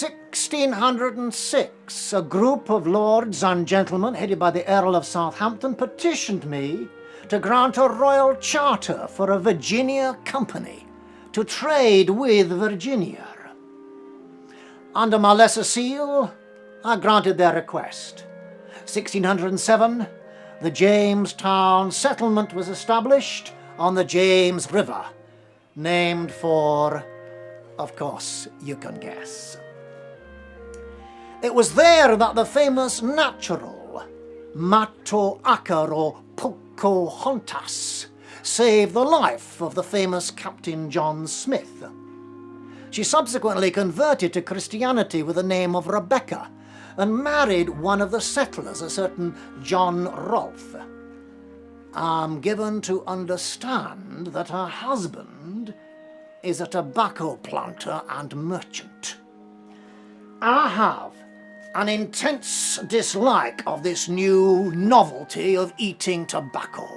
1606, a group of lords and gentlemen headed by the Earl of Southampton petitioned me to grant a royal charter for a Virginia company to trade with Virginia. Under my lesser seal, I granted their request. 1607, the Jamestown settlement was established on the James River, named for, of course, you can guess. It was there that the famous natural Matoaka or Pocahontas saved the life of the famous Captain John Smith. She subsequently converted to Christianity with the name of Rebecca and married one of the settlers, a certain John Rolfe. I'm given to understand that her husband is a tobacco planter and merchant. I have an intense dislike of this new novelty of eating tobacco.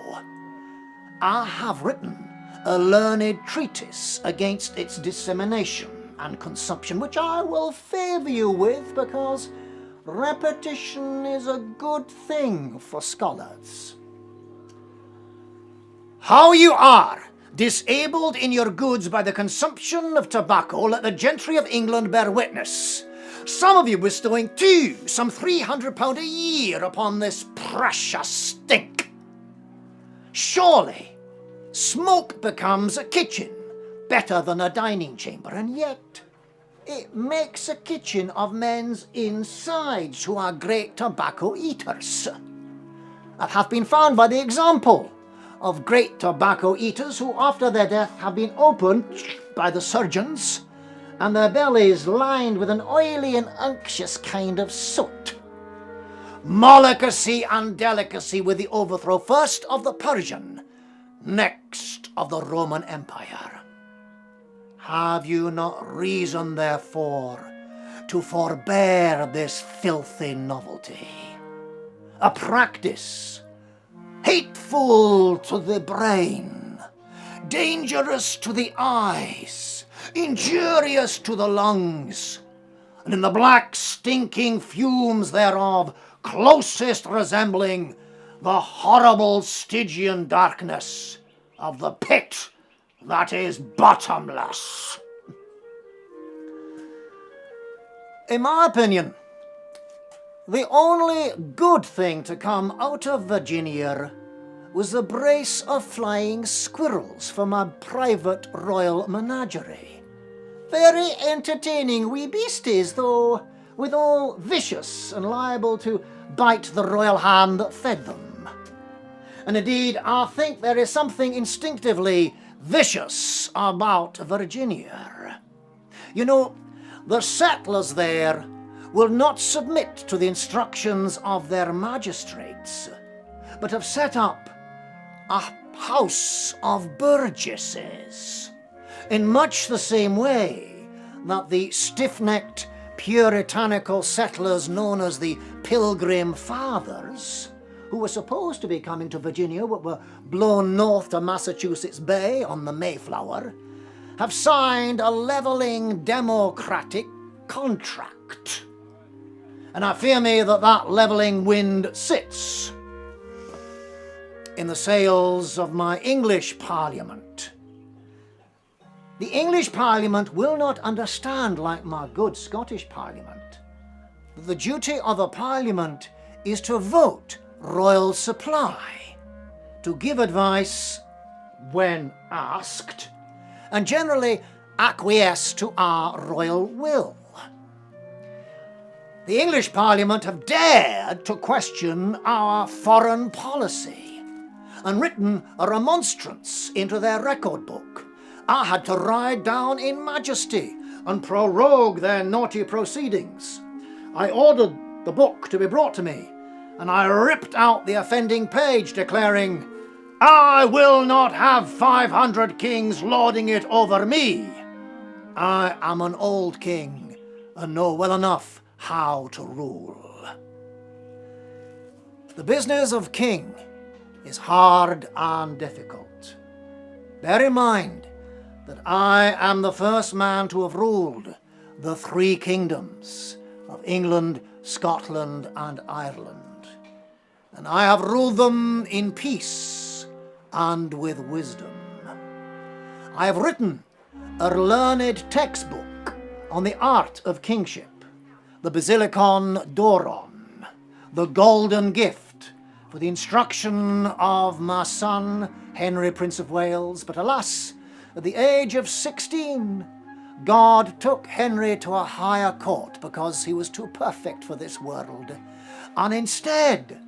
I have written a learned treatise against its dissemination and consumption, which I will favour you with because repetition is a good thing for scholars. How you are disabled in your goods by the consumption of tobacco, let the gentry of England bear witness. Some of you bestowing some £300 a year upon this precious stink. Surely, smoke becomes a kitchen better than a dining chamber, and yet it makes a kitchen of men's insides who are great tobacco eaters. That hath been found by the example of great tobacco eaters who after their death have been opened by the surgeons and their bellies lined with an oily and unctuous kind of soot. Mollicacy and delicacy with the overthrow first of the Persian, next of the Roman Empire. Have you not reason, therefore, to forbear this filthy novelty? A practice hateful to the brain, dangerous to the eyes, injurious to the lungs, and in the black stinking fumes thereof closest resembling the horrible Stygian darkness of the pit that is bottomless. In my opinion, the only good thing to come out of Virginia was the brace of flying squirrels for my private royal menagerie. Very entertaining wee beasties, though withal vicious and liable to bite the royal hand that fed them. And indeed, I think there is something instinctively vicious about Virginia. You know, the settlers there will not submit to the instructions of their magistrates, but have set up a house of burgesses, in much the same way that the stiff-necked puritanical settlers known as the Pilgrim Fathers, who were supposed to be coming to Virginia but were blown north to Massachusetts Bay on the Mayflower, have signed a levelling democratic contract. And I fear me that that levelling wind sits in the sails of my English Parliament. The English Parliament will not understand, like my good Scottish Parliament, that the duty of a Parliament is to vote royal supply, to give advice when asked, and generally acquiesce to our royal will. The English Parliament have dared to question our foreign policy and written a remonstrance into their record book. I had to ride down in majesty and prorogue their naughty proceedings. I ordered the book to be brought to me, and I ripped out the offending page declaring, "I will not have 500 kings lording it over me. I am an old king and know well enough how to rule." The business of king is hard and difficult. Bear in mind that I am the first man to have ruled the three kingdoms of England, Scotland, and Ireland. And I have ruled them in peace and with wisdom. I have written a learned textbook on the art of kingship, the Basilicon Doron, the golden gift for the instruction of my son, Henry, Prince of Wales. But alas, at the age of 16, God took Henry to a higher court because he was too perfect for this world. And instead,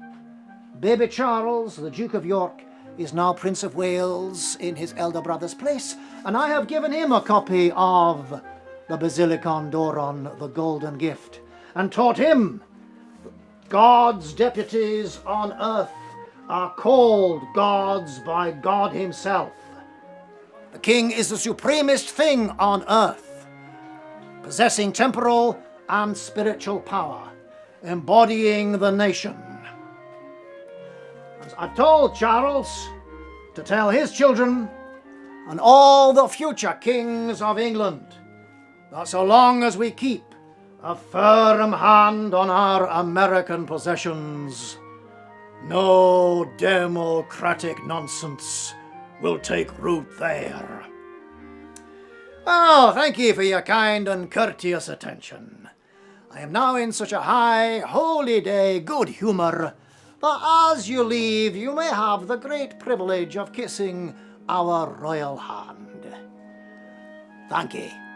baby Charles, the Duke of York, is now Prince of Wales in his elder brother's place, and I have given him a copy of the Basilicon Doron, the golden gift, and taught him God's deputies on earth are called gods by God himself. The king is the supremest thing on earth, possessing temporal and spiritual power, embodying the nation. As I told Charles to tell his children and all the future kings of England that so long as we keep a firm hand on our American possessions, no democratic nonsense will take root there. Oh, thank you for your kind and courteous attention. I am now in such a high, holy day good humour that as you leave, you may have the great privilege of kissing our royal hand. Thank ye.